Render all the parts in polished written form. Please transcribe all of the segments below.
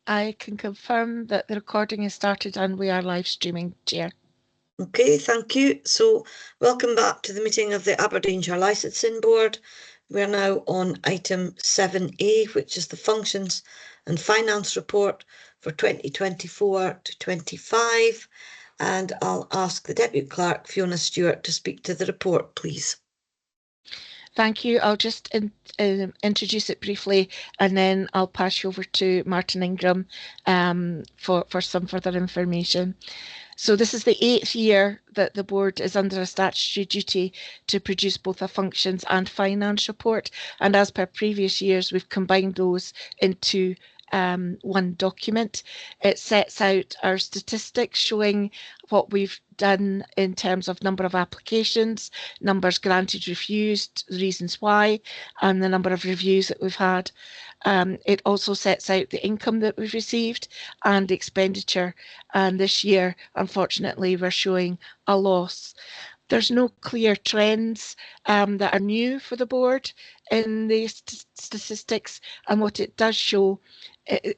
I can confirm that the recording has started and we are live streaming, Chair. Okay, thank you. So welcome back to the meeting of the Aberdeenshire Licensing Board. We're now on item 7A, which is the Functions and Finance Report for 2024 to 25. And I'll ask the Deputy Clerk, Fiona Stewart, to speak to the report, please. Thank you. I'll just introduce it briefly and then I'll pass you over to Martin Ingram for some further information. So this is the 8th year that the board is under a statutory duty to produce both a functions and finance report. And as per previous years, we've combined those into one document. It sets out our statistics showing what we've done in terms of number of applications, numbers granted, refused, the reasons why, and the number of reviews that we've had. It also sets out the income that we've received and expenditure. And this year, unfortunately, we're showing a loss. There's no clear trends that are new for the board in the statistics, and what it does show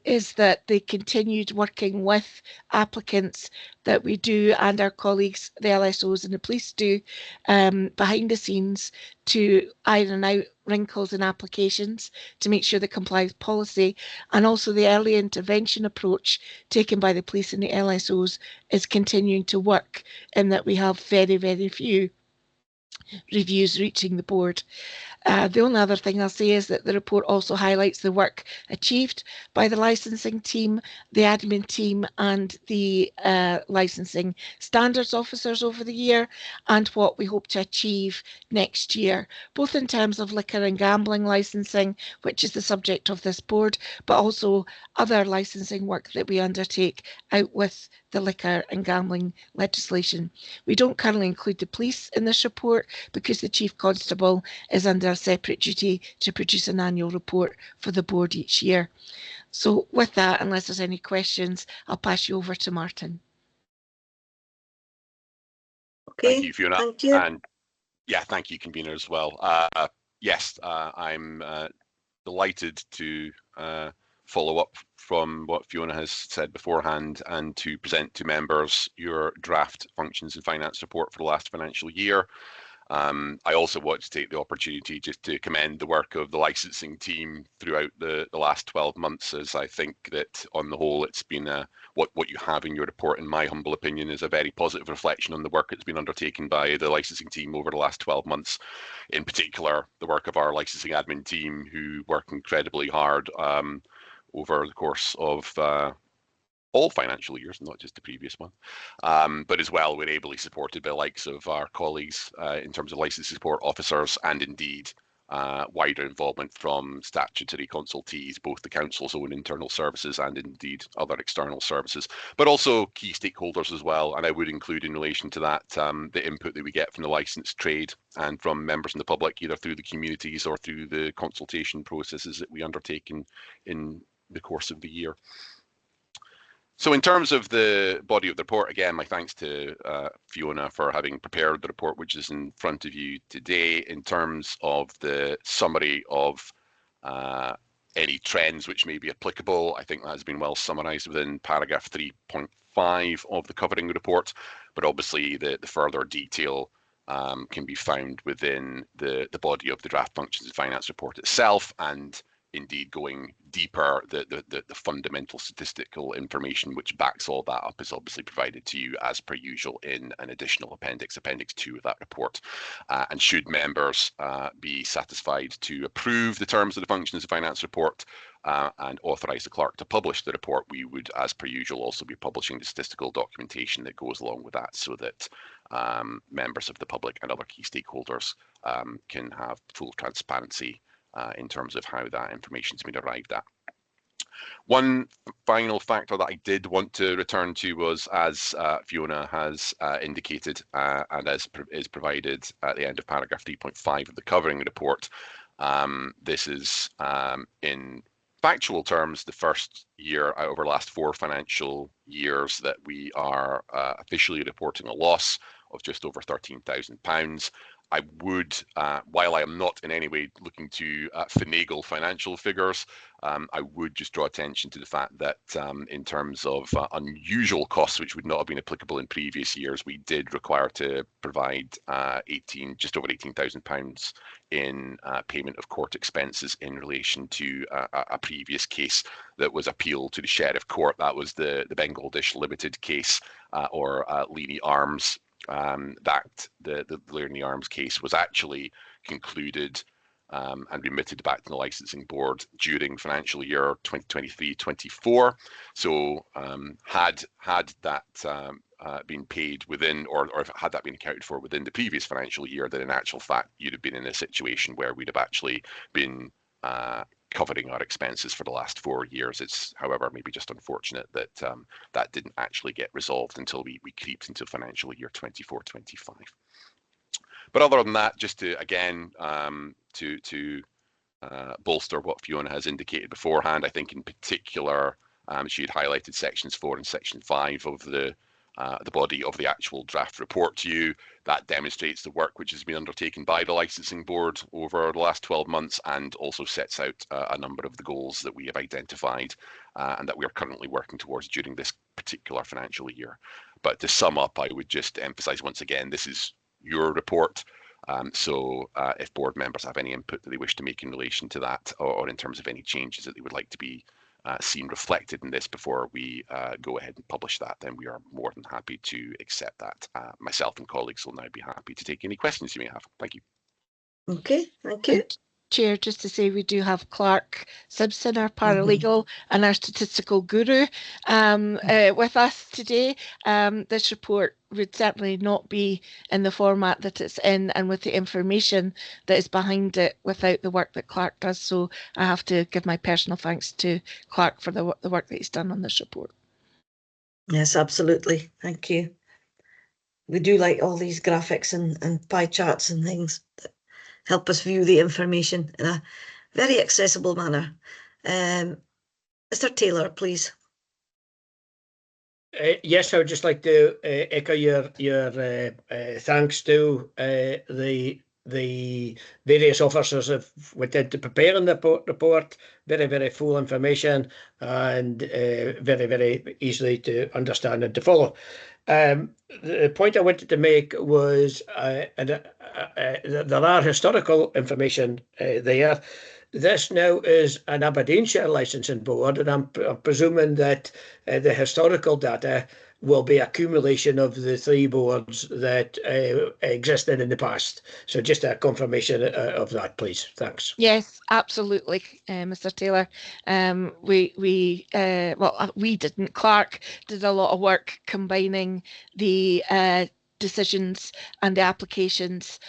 is that they continued working with applicants that we do and our colleagues, the LSOs and the police do behind the scenes to iron out wrinkles in applications to make sure they comply with policy, and also the early intervention approach taken by the police and the LSOs is continuing to work in that we have very, very few reviews reaching the board. The only other thing I'll say is that the report also highlights the work achieved by the licensing team, the admin team and the licensing standards officers over the year, and what we hope to achieve next year, both in terms of liquor and gambling licensing, which is the subject of this board, but also other licensing work that we undertake out with the liquor and gambling legislation. We don't currently include the police in this report because the Chief Constable is under a separate duty to produce an annual report for the board each year. So with that, unless there's any questions, I'll pass you over to Martin. Okay, thank you, Fiona. Thank you. And yeah, thank you, convener, as well. Yes, I'm delighted to follow up from what Fiona has said beforehand and to present to members your draft functions and finance report for the last financial year. I also want to take the opportunity just to commend the work of the licensing team throughout the last 12 months, as I think that on the whole it's been what you have in your report, in my humble opinion, is a very positive reflection on the work that's been undertaken by the licensing team over the last 12 months. In particular, the work of our licensing admin team, who work incredibly hard over the course of all financial years, not just the previous one, but as well we're ably supported by the likes of our colleagues in terms of licensing support officers, and indeed wider involvement from statutory consultees, both the council's own internal services and indeed other external services, but also key stakeholders as well. And I would include in relation to that the input that we get from the licensed trade and from members in the public, either through the communities or through the consultation processes that we undertake in the course of the year. So in terms of the body of the report, again, my thanks to Fiona for having prepared the report, which is in front of you today. In terms of the summary of any trends which may be applicable, I think that has been well summarised within paragraph 3.5 of the covering report, but obviously the further detail can be found within the body of the draft functions and finance report itself, and indeed going deeper, the fundamental statistical information which backs all that up is obviously provided to you as per usual in an additional appendix 2 of that report. And should members be satisfied to approve the terms of the functions and finance report and authorise the clerk to publish the report, we would, as per usual, also be publishing the statistical documentation that goes along with that, so that members of the public and other key stakeholders can have full transparency in terms of how that information has been arrived at. One final factor that I did want to return to was, as Fiona has indicated and as is provided at the end of paragraph 3.5 of the covering report, this is in factual terms the first year out of our last 4 financial years that we are officially reporting a loss of just over £13,000. I would, while I am not in any way looking to finagle financial figures, I would just draw attention to the fact that in terms of unusual costs, which would not have been applicable in previous years, we did require to provide just over £18,000 in payment of court expenses in relation to a previous case that was appealed to the Sheriff Court. That was the Bengal Dish Limited case, or Leany Arms. That the Learning Arms case was actually concluded and remitted back to the licensing board during financial year 2023-24. So had that been paid within, or had that been accounted for within the previous financial year, then in actual fact you'd have been in a situation where we'd have actually been covering our expenses for the last 4 years. It's, however, maybe just unfortunate that that didn't actually get resolved until we creeped into financial year 24-25. But other than that, just to again to bolster what Fiona has indicated beforehand, I think in particular she had highlighted sections 4 and section 5 of the body of the actual draft report to you. That demonstrates the work which has been undertaken by the licensing board over the last 12 months, and also sets out a number of the goals that we have identified and that we are currently working towards during this particular financial year. But to sum up, I would just emphasize once again, this is your report. So if board members have any input that they wish to make in relation to that, or in terms of any changes that they would like to be seen reflected in this before we go ahead and publish that, then we are more than happy to accept that. Myself and colleagues will now be happy to take any questions you may have. Thank you. Okay, thank you. Chair, just to say we do have Clark Simpson, our paralegal, and our statistical guru with us today. This report would certainly not be in the format that it's in and with the information that is behind it without the work that Clark does. So I have to give my personal thanks to Clark for the work that he's done on this report. Yes, absolutely. Thank you. We do like all these graphics and pie charts and things that help us view the information in a very accessible manner. Mr. Taylor, please. Yes, I would just like to echo your thanks to the various officers have went into preparing the report. Very, very full information and very, very easily to understand and to follow. The point I wanted to make was there are historical information there. This now is an Aberdeenshire Licensing Board, and I'm presuming that the historical data will be accumulation of the 3 boards that existed in the past. So just a confirmation of that, please. Thanks. Yes, absolutely, Mr. Taylor. We didn't. Clark did a lot of work combining the decisions and the applications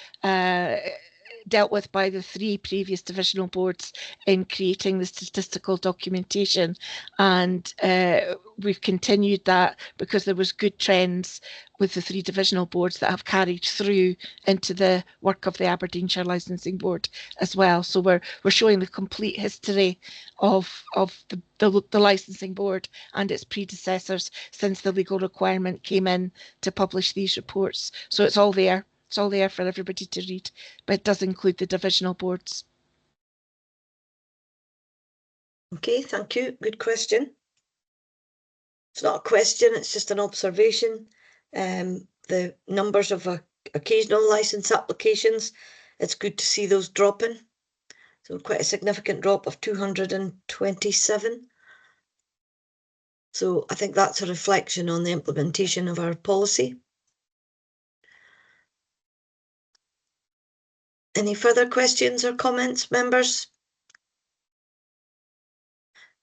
dealt with by the 3 previous divisional boards in creating the statistical documentation, and we've continued that because there was good trends with the 3 divisional boards that have carried through into the work of the Aberdeenshire Licensing Board as well. So we're showing the complete history of the licensing board and its predecessors since the legal requirement came in to publish these reports. So it's all there. It's all there for everybody to read, but it does include the divisional boards. Okay, thank you. Good question. It's not a question, it's just an observation. The numbers of occasional licence applications, it's good to see those dropping. So quite a significant drop of 227. So I think that's a reflection on the implementation of our policy. Any further questions or comments, members?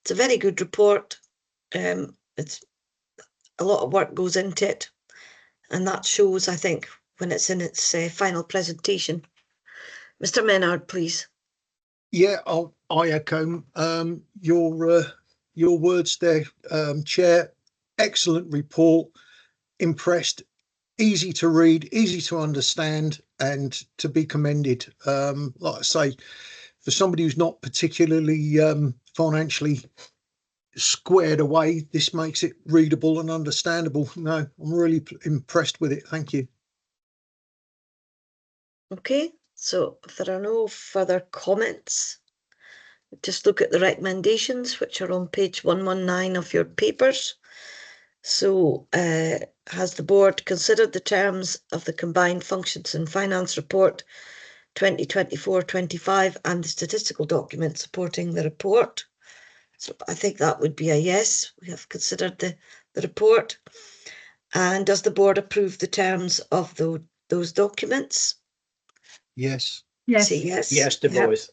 It's a very good report. It's a lot of work goes into it, and that shows, I think, when it's in its final presentation. Mr. Menard, please. Yeah, I echo your words there, Chair. Excellent report. Impressed. Easy to read, easy to understand, and to be commended. Like I say, for somebody who's not particularly financially squared away, this makes it readable and understandable. No, I'm really impressed with it. Thank you. Okay, so if there are no further comments, just look at the recommendations, which are on page 119 of your papers. So has the board considered the terms of the Combined Functions and Finance Report 2024-25 and the statistical document supporting the report? So I think that would be a yes. We have considered the report. And does the board approve the terms of those documents? Yes. Yes. Say yes. Yes to Yep. both.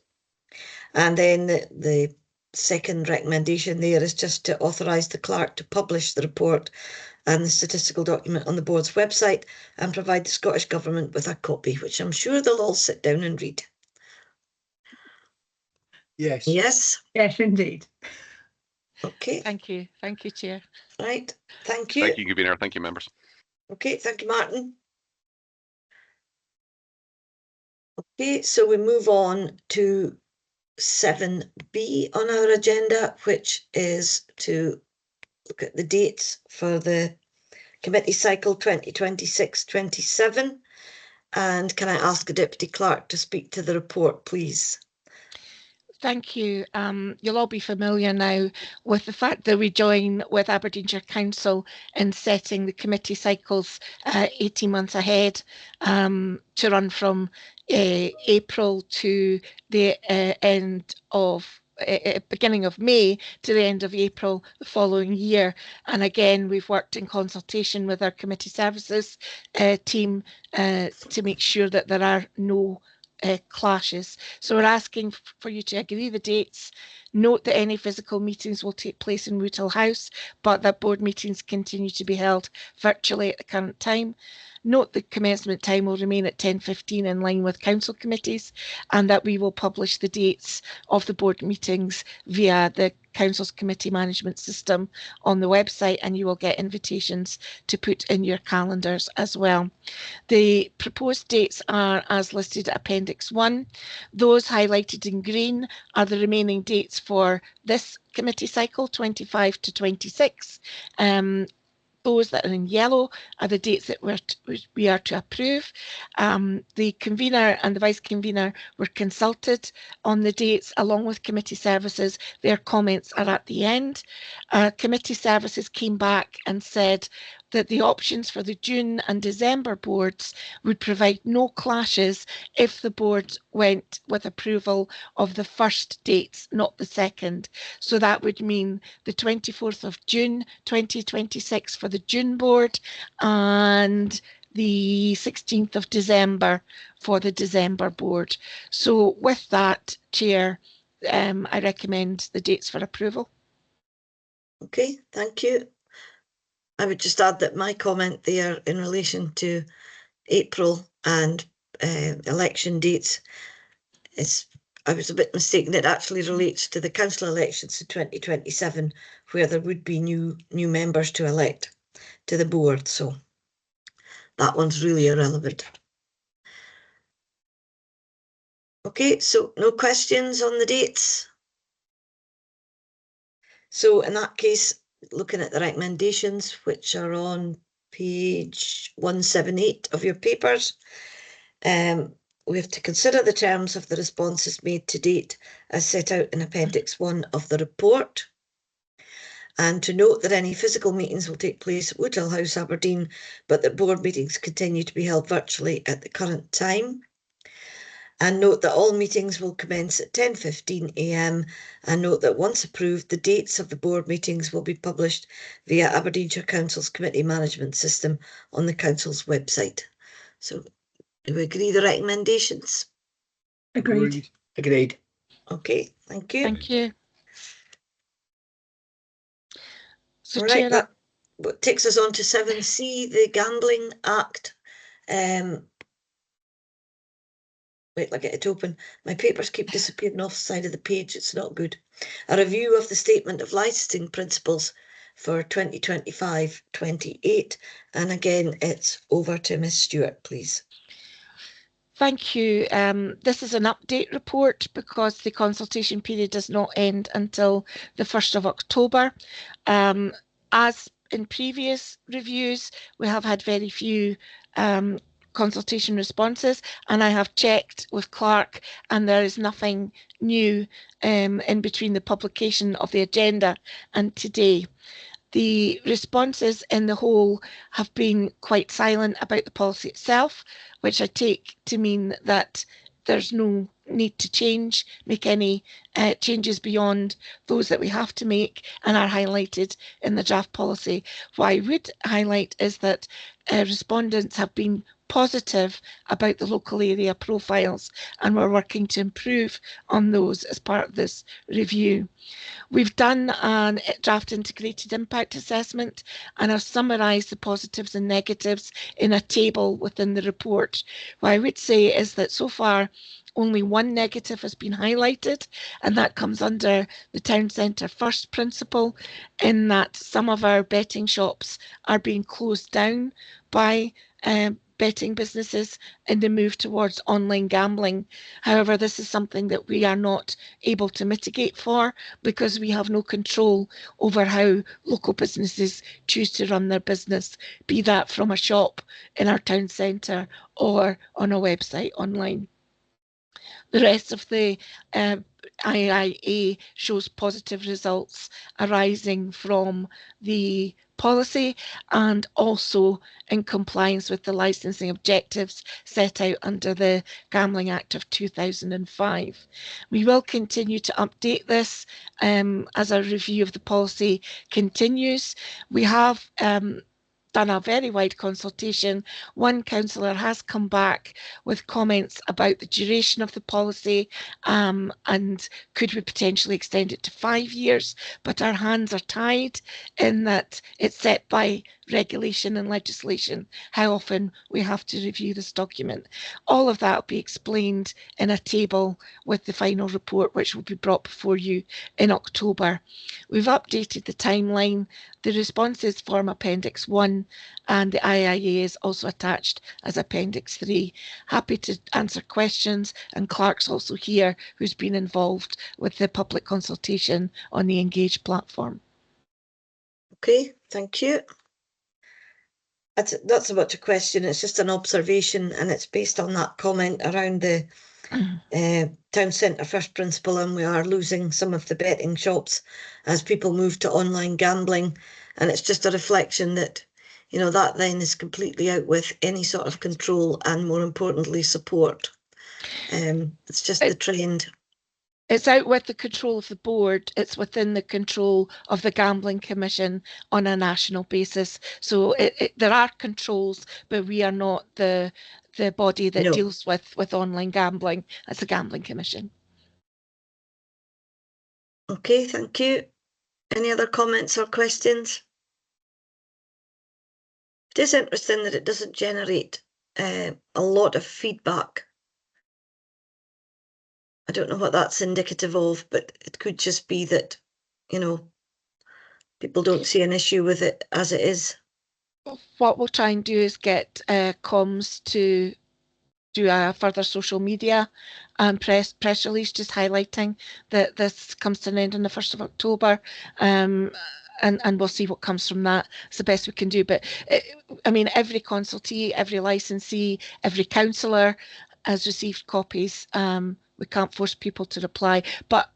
And then the second recommendation there is just to authorise the clerk to publish the report and the statistical document on the board's website and provide the Scottish Government with a copy, which I'm sure they'll all sit down and read. Yes. Yes. Yes, indeed. Okay. Thank you, Chair. Right. Thank you. Thank you, Convener. Thank you, members. Okay. Thank you, Martin. Okay, so we move on to 7B on our agenda, which is to look at the dates for the committee cycle 2026-27. And can I ask the Deputy Clerk to speak to the report, please? Thank you. You'll all be familiar now with the fact that we join with Aberdeenshire Council in setting the committee cycles 18 months ahead to run from April to the end of beginning of May to the end of April the following year. And again, we've worked in consultation with our committee services team to make sure that there are no clashes. So we're asking for you to agree the dates. Note that any physical meetings will take place in Woodhill House, but that board meetings continue to be held virtually at the current time. Note the commencement time will remain at 10:15 in line with council committees, and that we will publish the dates of the board meetings via the council's committee management system on the website, and you will get invitations to put in your calendars as well. The proposed dates are as listed at Appendix 1. Those highlighted in green are the remaining dates for this committee cycle, 25 to 26. Those that are in yellow are the dates that we are to approve. The convener and the vice convener were consulted on the dates along with committee services. Their comments are at the end. Committee services came back and said that the options for the June and December boards would provide no clashes if the board went with approval of the first dates, not the second. So that would mean the 24th of June 2026 for the June board and the 16th of December for the December board. So with that, Chair, I recommend the dates for approval. Okay, thank you. I would just add that my comment there in relation to April and election dates is, I was a bit mistaken. It actually relates to the council elections in 2027, where there would be new members to elect to the board. So that one's really irrelevant. Okay, so no questions on the dates. So in that case, looking at the recommendations, which are on page 178 of your papers, we have to consider the terms of the responses made to date as set out in Appendix 1 of the report, and to note that any physical meetings will take place at Woodhill House, Aberdeen, but that board meetings continue to be held virtually at the current time. And note that all meetings will commence at 10:15 a.m. and note that once approved, the dates of the board meetings will be published via Aberdeenshire Council's committee management system on the council's website. So do we agree the recommendations? Agreed. Agreed. Okay, thank you. Thank you. So, All Chair, right, that takes us on to 7C, the Gambling Act. Wait, I get it open. My papers keep disappearing off the side of the page. It's not good. A review of the Statement of Licensing Principles for 2025-28. And again, it's over to Ms. Stewart, please. Thank you. This is an update report because the consultation period does not end until the 1st of October. As in previous reviews, we have had very few consultation responses, and I have checked with Clark, and there is nothing new in between the publication of the agenda and today. The responses in the whole have been quite silent about the policy itself, which I take to mean that there's no need to make any changes beyond those that we have to make and are highlighted in the draft policy. What I would highlight is that respondents have been positive about the local area profiles, and we're working to improve on those as part of this review. We've done a draft integrated impact assessment, and I've summarised the positives and negatives in a table within the report. What I would say is that so far only one negative has been highlighted, and that comes under the town centre first principle, in that some of our betting shops are being closed down by betting businesses in the move towards online gambling. However, this is something that we are not able to mitigate for, because we have no control over how local businesses choose to run their business, be that from a shop in our town centre or on a website online. The rest of the IIA shows positive results arising from the policy and also in compliance with the licensing objectives set out under the Gambling Act of 2005. We will continue to update this as our review of the policy continues. We have done a very wide consultation. One councillor has come back with comments about the duration of the policy and could we potentially extend it to 5 years, but our hands are tied in that it's set by regulation and legislation how often we have to review this document. All of that will be explained in a table with the final report, which will be brought before you in October. We've updated the timeline. The responses form Appendix 1 and the IIA is also attached as Appendix 3. Happy to answer questions, and Clark's also here, who's been involved with the public consultation on the Engage platform. Okay, thank you. That's not so much a question, it's just an observation, and it's based on that comment around the town centre first principle, and we are losing some of the betting shops as people move to online gambling, and it's just a reflection that, you know, that then is completely out with any sort of control and, more importantly, support. It's just the trend. It's out with the control of the board. It's within the control of the Gambling Commission on a national basis. So there are controls, but we are not the body that deals with online gambling. It's the Gambling Commission. Okay, thank you. Any other comments or questions? It is interesting that it doesn't generate a lot of feedback. I don't know what that's indicative of, but it could just be that, you know, people don't see an issue with it as it is. What we'll try and do is get comms to do a further social media and press release just highlighting that this comes to an end on the 1st of October. And we'll see what comes from that. It's the best we can do. But I mean, every consultee, every licensee, every councillor has received copies. We can't force people to reply, but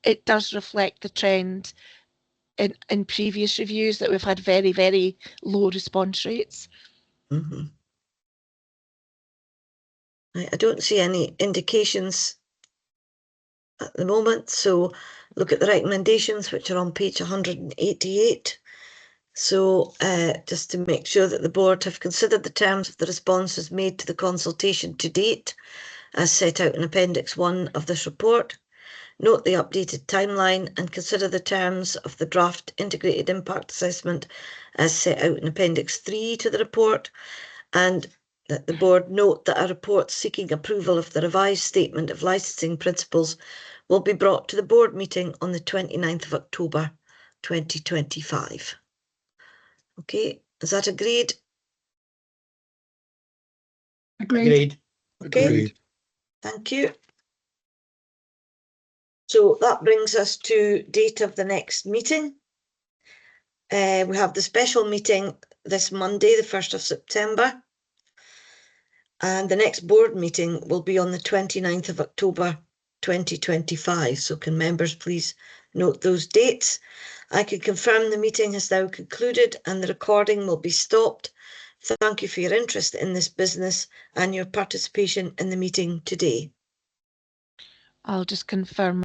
it does reflect the trend in previous reviews that we've had very, very low response rates. Mm-hmm. I don't see any indications at the moment, so look at the recommendations, which are on page 188. So just to make sure that the board have considered the terms of the responses made to the consultation to date, as set out in Appendix 1 of this report. Note the updated timeline and consider the terms of the draft integrated impact assessment as set out in Appendix 3 to the report, and that the board note that a report seeking approval of the revised statement of licensing principles will be brought to the board meeting on the 29th of October 2025. Okay, is that agreed? Agreed. Okay. Agreed. Thank you. So that brings us to date of the next meeting. We have the special meeting this Monday, the 1st of September. And the next board meeting will be on the 29th of October 2025. So can members please note those dates? I can confirm the meeting has now concluded and the recording will be stopped. Thank you for your interest in this business and your participation in the meeting today. I'll just confirm